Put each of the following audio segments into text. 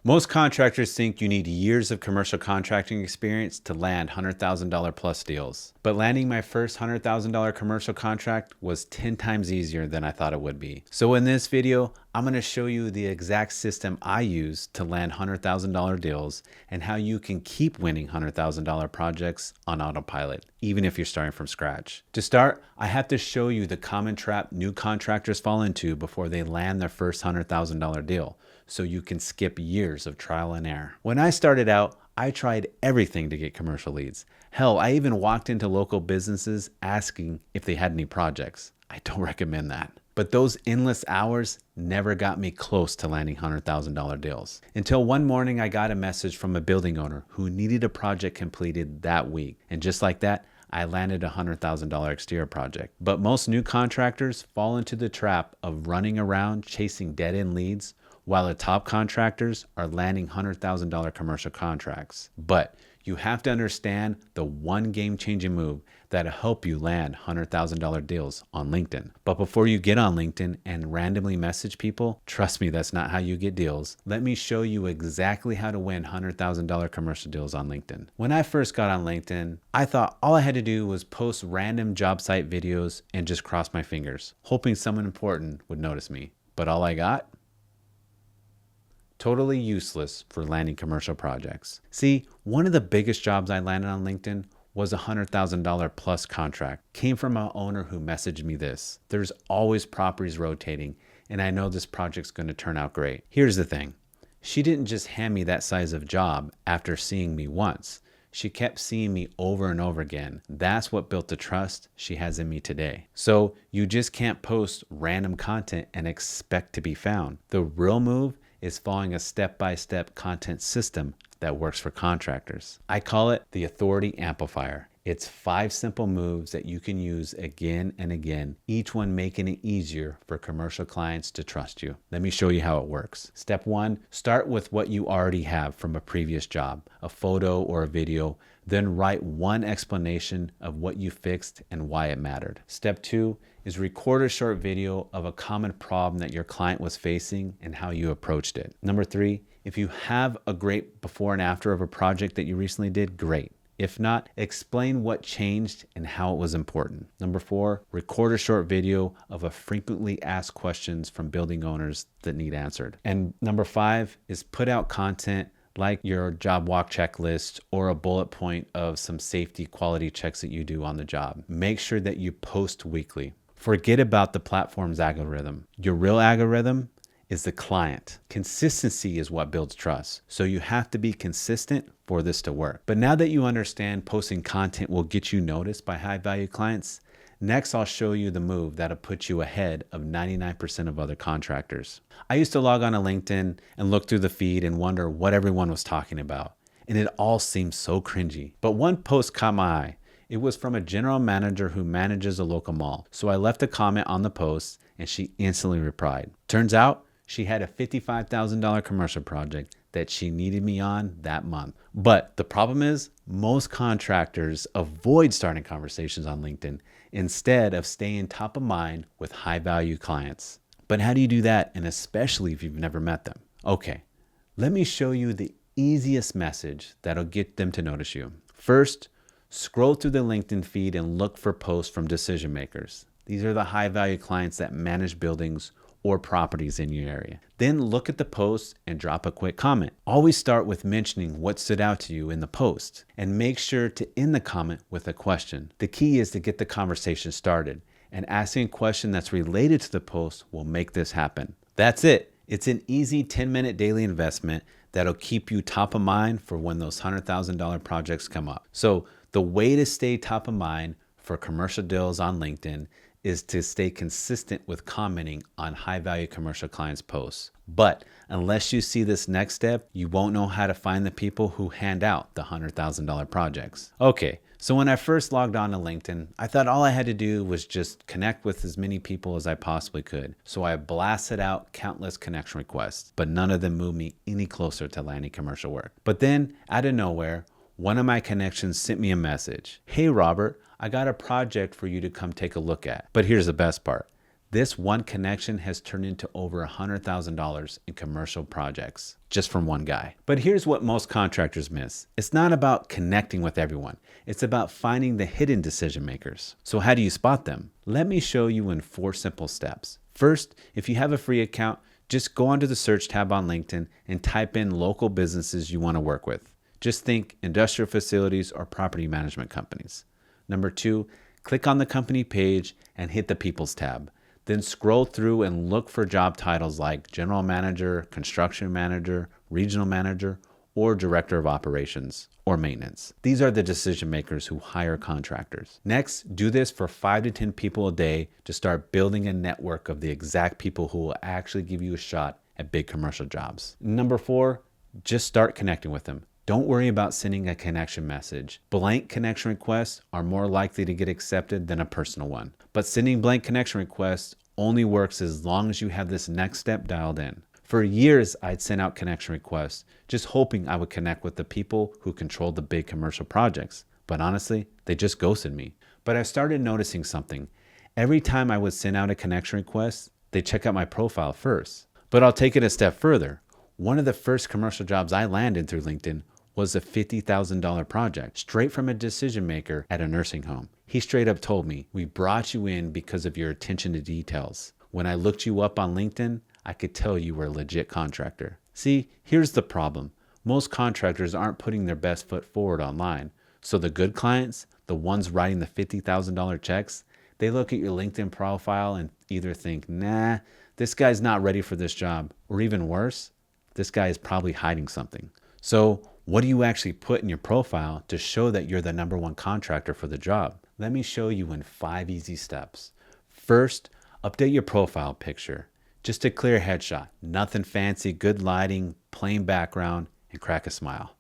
Most contractors think you need years of commercial contracting experience to land $100,000 plus deals. But landing my first $100,000 commercial contract was 10 times easier than I thought it would be. So in this video, I'm going to show you the exact system I use to land $100,000 deals and how you can keep winning $100,000 projects on autopilot, even if you're starting from scratch. To start, I have to show you the common trap new contractors fall into before they land their first $100,000 deal, so you can skip years of trial and error. When I started out, I tried everything to get commercial leads. Hell, I even walked into local businesses asking if they had any projects. I don't recommend that. But those endless hours never got me close to landing $100,000 deals. Until one morning I got a message from a building owner who needed a project completed that week. And just like that, I landed a $100,000 exterior project. But most new contractors fall into the trap of running around chasing dead-end leads, while the top contractors are landing $100,000 commercial contracts. But you have to understand the one game-changing move that'll help you land $100,000 deals on LinkedIn. But before you get on LinkedIn and randomly message people, trust me, that's not how you get deals. Let me show you exactly how to win $100,000 commercial deals on LinkedIn. When I first got on LinkedIn, I thought all I had to do was post random job site videos and just cross my fingers, hoping someone important would notice me. But all I got? Totally useless for landing commercial projects. See, one of the biggest jobs I landed on LinkedIn was a $100,000 plus contract. Came from an owner who messaged me this: there's always properties rotating, and I know this project's going to turn out great. Here's the thing. She didn't just hand me that size of job after seeing me once. She kept seeing me over and over again. That's what built the trust she has in me today. So you just can't post random content and expect to be found. The real move is following a step-by-step content system that works for contractors. I call it the authority amplifier. It's 5 simple moves that you can use again and again, each one making it easier for commercial clients to trust you. Let me show you how it works. Step 1, start with what you already have from a previous job, a photo or a video, then write one explanation of what you fixed and why it mattered. Step 2 is record a short video of a common problem that your client was facing and how you approached it. Number 3, if you have a great before and after of a project that you recently did, great. If not, explain what changed and how it was important. Number 4, record a short video of a frequently asked questions from building owners that need answered. And number 5 is put out content like your job walk checklist or a bullet point of some safety quality checks that you do on the job. Make sure that you post weekly. Forget about the platform's algorithm. Your real algorithm is the client. Consistency is what builds trust. So you have to be consistent for this to work. But now that you understand posting content will get you noticed by high value clients, next I'll show you the move that'll put you ahead of 99% of other contractors. I used to log on to LinkedIn and look through the feed and wonder what everyone was talking about. And it all seemed so cringy. But one post caught my eye. It was from a general manager who manages a local mall. So I left a comment on the post and she instantly replied. Turns out she had a $55,000 commercial project that she needed me on that month. But the problem is most contractors avoid starting conversations on LinkedIn instead of staying top of mind with high value clients. But how do you do that? And especially if you've never met them. Okay, let me show you the easiest message that'll get them to notice you. First, scroll through the LinkedIn feed and look for posts from decision makers. These are the high value clients that manage buildings or properties in your area. Then look at the post and drop a quick comment. Always start with mentioning what stood out to you in the post and make sure to end the comment with a question. The key is to get the conversation started, and asking a question that's related to the post will make this happen. That's it. It's an easy 10-minute daily investment that'll keep you top of mind for when those $100,000 projects come up. So the way to stay top of mind for commercial deals on LinkedIn is to stay consistent with commenting on high value commercial clients' posts. But unless you see this next step, you won't know how to find the people who hand out the $100,000 projects. Okay, so when I first logged on to LinkedIn, I thought all I had to do was just connect with as many people as I possibly could. So I blasted out countless connection requests, but none of them moved me any closer to landing commercial work. But then, out of nowhere, one of my connections sent me a message. Hey Robert, I got a project for you to come take a look at. But here's the best part. This one connection has turned into over $100,000 in commercial projects just from one guy. But here's what most contractors miss. It's not about connecting with everyone. It's about finding the hidden decision makers. So how do you spot them? Let me show you in 4 simple steps. First, if you have a free account, just go onto the search tab on LinkedIn and type in local businesses you want to work with. Just think industrial facilities or property management companies. Number 2, click on the company page and hit the People's tab. Then scroll through and look for job titles like General Manager, Construction Manager, Regional Manager, or Director of Operations or Maintenance. These are the decision makers who hire contractors. Next, do this for 5 to 10 people a day to start building a network of the exact people who will actually give you a shot at big commercial jobs. Number 4, just start connecting with them. Don't worry about sending a connection message. Blank connection requests are more likely to get accepted than a personal one. But sending blank connection requests only works as long as you have this next step dialed in. For years, I'd send out connection requests, just hoping I would connect with the people who controlled the big commercial projects. But honestly, they just ghosted me. But I started noticing something. Every time I would send out a connection request, they'd check out my profile first. But I'll take it a step further. One of the first commercial jobs I landed through LinkedIn was a $50,000 project straight from a decision maker at a nursing home. He straight up told me, "We brought you in because of your attention to details. When I looked you up on LinkedIn, I could tell you were a legit contractor." See, here's the problem. Most contractors aren't putting their best foot forward online. So the good clients, the ones writing the $50,000 checks, they look at your LinkedIn profile and either think, nah, this guy's not ready for this job. Or even worse, this guy is probably hiding something. So what do you actually put in your profile to show that you're the #1 contractor for the job? Let me show you in 5 easy steps. First, update your profile picture. Just a clear headshot, nothing fancy, good lighting, plain background, and crack a smile.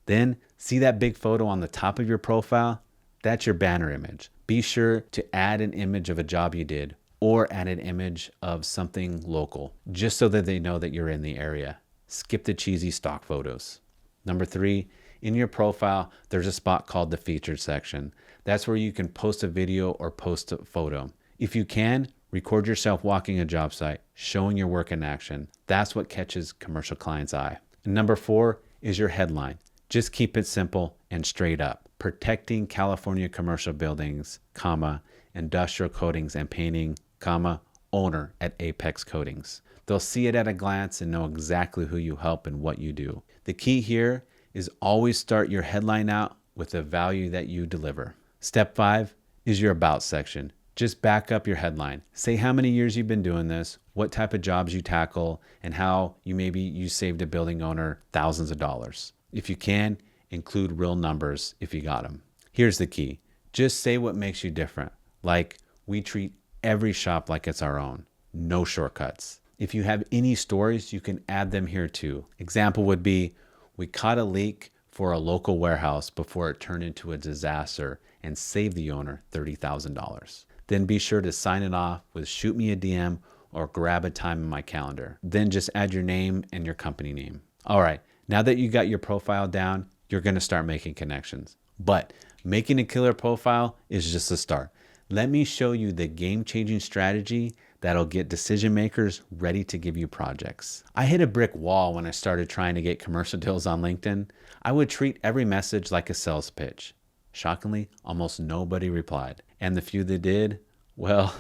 Then see that big photo on the top of your profile? That's your banner image. Be sure to add an image of a job you did or add an image of something local, just so that they know that you're in the area. Skip the cheesy stock photos. Number 3, in your profile, there's a spot called the featured section. That's where you can post a video or post a photo. If you can, record yourself walking a job site, showing your work in action. That's what catches commercial clients' eye. And number 4 is your headline. Just keep it simple and straight up. Protecting California commercial buildings, comma, industrial coatings and painting, comma, owner at Apex Coatings. They'll see it at a glance and know exactly who you help and what you do. The key here is always start your headline out with the value that you deliver. Step 5 is your about section. Just back up your headline. Say how many years you've been doing this, what type of jobs you tackle, and how you saved a building owner thousands of dollars. If you can, include real numbers if you got them. Here's the key. Just say what makes you different. Like, we treat every shop like it's our own. No shortcuts. If you have any stories, you can add them here too. Example would be, we caught a leak for a local warehouse before it turned into a disaster and saved the owner $30,000. Then be sure to sign it off with shoot me a DM or grab a time in my calendar. Then just add your name and your company name. All right, now that you got your profile down, you're gonna start making connections. But making a killer profile is just a start. Let me show you the game-changing strategy that'll get decision makers ready to give you projects. I hit a brick wall when I started trying to get commercial deals on LinkedIn. I would treat every message like a sales pitch. Shockingly, almost nobody replied. And the few that did, well,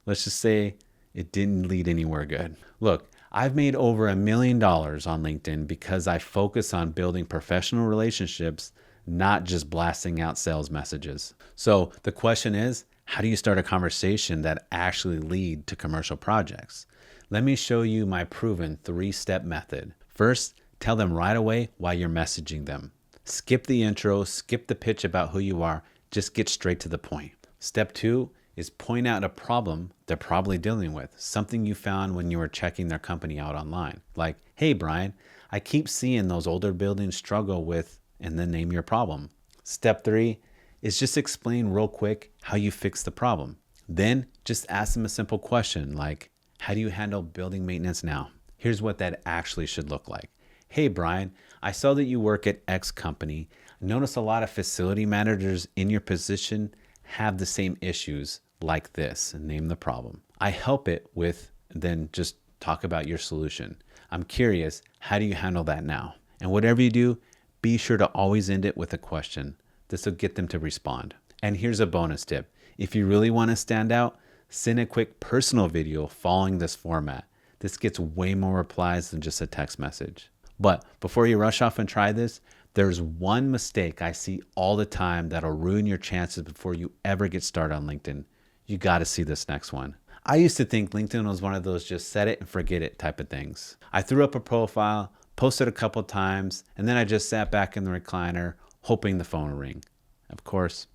let's just say it didn't lead anywhere good. Look, I've made over $1 million on LinkedIn because I focus on building professional relationships, not just blasting out sales messages. So the question is, how do you start a conversation that actually lead to commercial projects? Let me show you my proven 3-step method. First, tell them right away why you're messaging them. Skip the intro, skip the pitch about who you are, just get straight to the point. Step 2 is point out a problem they're probably dealing with, something you found when you were checking their company out online. Like, hey Brian, I keep seeing those older buildings struggle with, and then name your problem. Step 3 is just explain real quick how you fix the problem. Then just ask them a simple question like, how do you handle building maintenance now? Here's what that actually should look like. Hey Brian, I saw that you work at X company. Notice a lot of facility managers in your position have the same issues like this, and name the problem. I help it with then just talk about your solution. I'm curious, how do you handle that now? And whatever you do, be sure to always end it with a question. This will get them to respond. And here's a bonus tip. If you really want to stand out, send a quick personal video following this format. This gets way more replies than just a text message. But before you rush off and try this, there's one mistake I see all the time that'll ruin your chances before you ever get started on LinkedIn. You got to see this next one. I used to think LinkedIn was one of those just set it and forget it type of things. I threw up a profile, posted a couple times, and then I just sat back in the recliner hoping the phone would ring. Of course,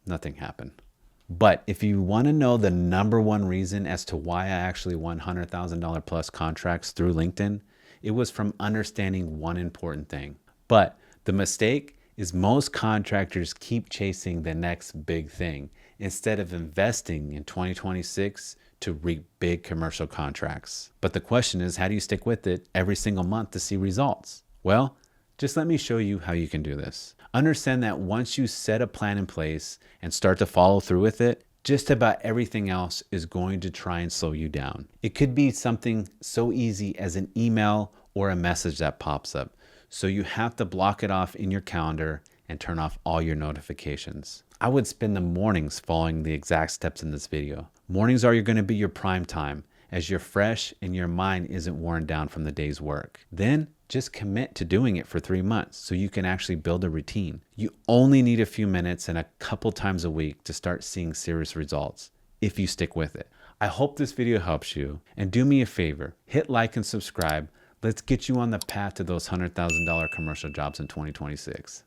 nothing happened. But if you want to know the number one reason as to why I actually won $100,000 plus contracts through LinkedIn, it was from understanding one important thing. But the mistake is most contractors keep chasing the next big thing instead of investing in 2026 to reap big commercial contracts. But the question is, how do you stick with it every single month to see results? Well, just let me show you how you can do this. Understand that once you set a plan in place and start to follow through with it, just about everything else is going to try and slow you down. It could be something so easy as an email or a message that pops up. So you have to block it off in your calendar and turn off all your notifications. I would spend the mornings following the exact steps in this video. Mornings are going to be your prime time as you're fresh and your mind isn't worn down from the day's work. Then just commit to doing it for 3 months so you can actually build a routine. You only need a few minutes and a couple times a week to start seeing serious results if you stick with it. I hope this video helps you, and do me a favor, hit like and subscribe. Let's get you on the path to those $100,000 commercial jobs in 2026.